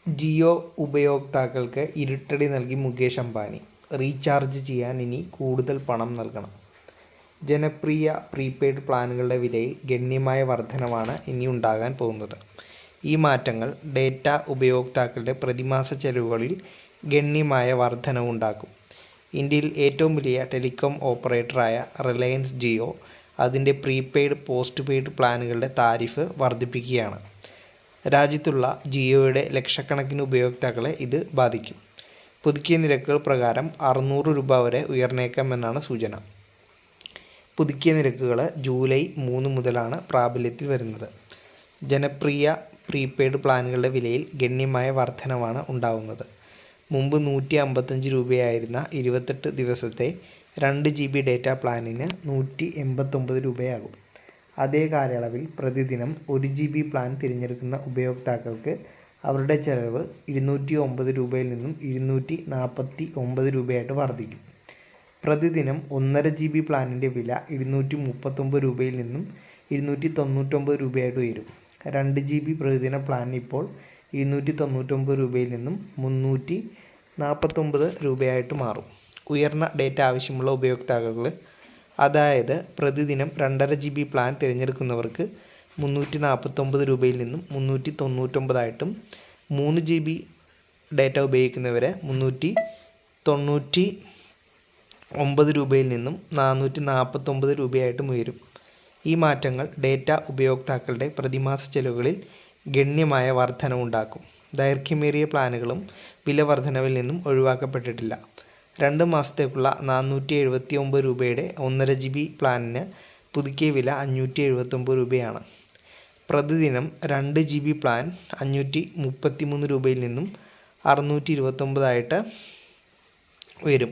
ജിയോ ഉപയോക്താക്കൾക്ക് ഇരുട്ടടി നൽകി മുകേഷ് അംബാനി. റീചാർജ് ചെയ്യാൻ ഇനി കൂടുതൽ പണം നൽകണം. ജനപ്രിയ പ്രീപെയ്ഡ് പ്ലാനുകളുടെ വിലയിൽ ഗണ്യമായ വർധനവാണ് ഇനി ഉണ്ടാകാൻ പോകുന്നത്. ഈ മാറ്റങ്ങൾ ഡേറ്റ ഉപയോക്താക്കളുടെ പ്രതിമാസ ചെലവുകളിൽ ഗണ്യമായ വർധനവുണ്ടാക്കും. ഇന്ത്യയിൽ ഏറ്റവും വലിയ ടെലികോം ഓപ്പറേറ്ററായ റിലയൻസ് ജിയോ അതിൻ്റെ പ്രീപെയ്ഡ്, പോസ്റ്റ് പെയ്ഡ് പ്ലാനുകളുടെ താരിഫ് വർദ്ധിപ്പിക്കുകയാണ്. രാജ്യത്തുള്ള ജിയോയുടെ ലക്ഷക്കണക്കിന് ഉപയോക്താക്കളെ ഇത് ബാധിക്കും. പുതുക്കിയ നിരക്കുകൾ പ്രകാരം 600 രൂപ വരെ ഉയർന്നേക്കാമെന്നാണ് സൂചന. പുതുക്കിയ നിരക്കുകൾ ജൂലൈ 3 മുതലാണ് പ്രാബല്യത്തിൽ വരുന്നത്. ജനപ്രിയ പ്രീപെയ്ഡ് പ്ലാനുകളുടെ വിലയിൽ ഗണ്യമായ വർധനവാണ് ഉണ്ടാവുന്നത്. മുമ്പ് 155 രൂപയായിരുന്ന 28 ദിവസത്തെ 2 GB ഡേറ്റ പ്ലാനിന് 189 രൂപയാകും. അതേ കാലയളവിൽ പ്രതിദിനം 1 GB പ്ലാൻ തിരഞ്ഞെടുക്കുന്ന ഉപയോക്താക്കൾക്ക് അവരുടെ ചെലവ് 209 രൂപയിൽ നിന്നും 249 രൂപയായിട്ട് വർദ്ധിക്കും. പ്രതിദിനം 1.5 GB പ്ലാനിൻ്റെ വില 239 രൂപയിൽ നിന്നും 299 രൂപയായിട്ട് ഉയരും. 2 GB പ്രതിദിന പ്ലാൻ ഇപ്പോൾ 299 രൂപയിൽ നിന്നും 349 രൂപയായിട്ട് മാറും. ഉയർന്ന ഡേറ്റ ആവശ്യമുള്ള ഉപയോക്താക്കൾ, അതായത് പ്രതിദിനം 2.5 GB പ്ലാൻ തിരഞ്ഞെടുക്കുന്നവർക്ക് 349 രൂപയിൽ നിന്നും 399 3 GB ഡേറ്റ ഉപയോഗിക്കുന്നവരെ 399 രൂപയിൽ നിന്നും 449 രൂപയായിട്ടും ഉയരും. ഈ മാറ്റങ്ങൾ ഡേറ്റ ഉപയോക്താക്കളുടെ പ്രതിമാസ ചെലവുകളിൽ ഗണ്യമായ വർധനവുണ്ടാക്കും. ദൈർഘ്യമേറിയ പ്ലാനുകളും വില വർധനവിൽ നിന്നും ഒഴിവാക്കപ്പെട്ടിട്ടില്ല. 2 മാസത്തേക്കുള്ള 479 രൂപയുടെ 1.5 GB പ്ലാനിന് പുതുക്കിയ വില 579 രൂപയാണ്. പ്രതിദിനം 2 GB പ്ലാൻ 533 രൂപയിൽ നിന്നും 629 ഉയരും.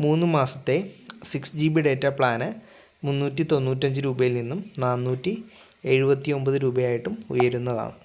3 മാസത്തെ 6 GB ഡേറ്റ പ്ലാന് 395 രൂപയിൽ നിന്നും 479 രൂപയായിട്ടും ഉയരുന്നതാണ്.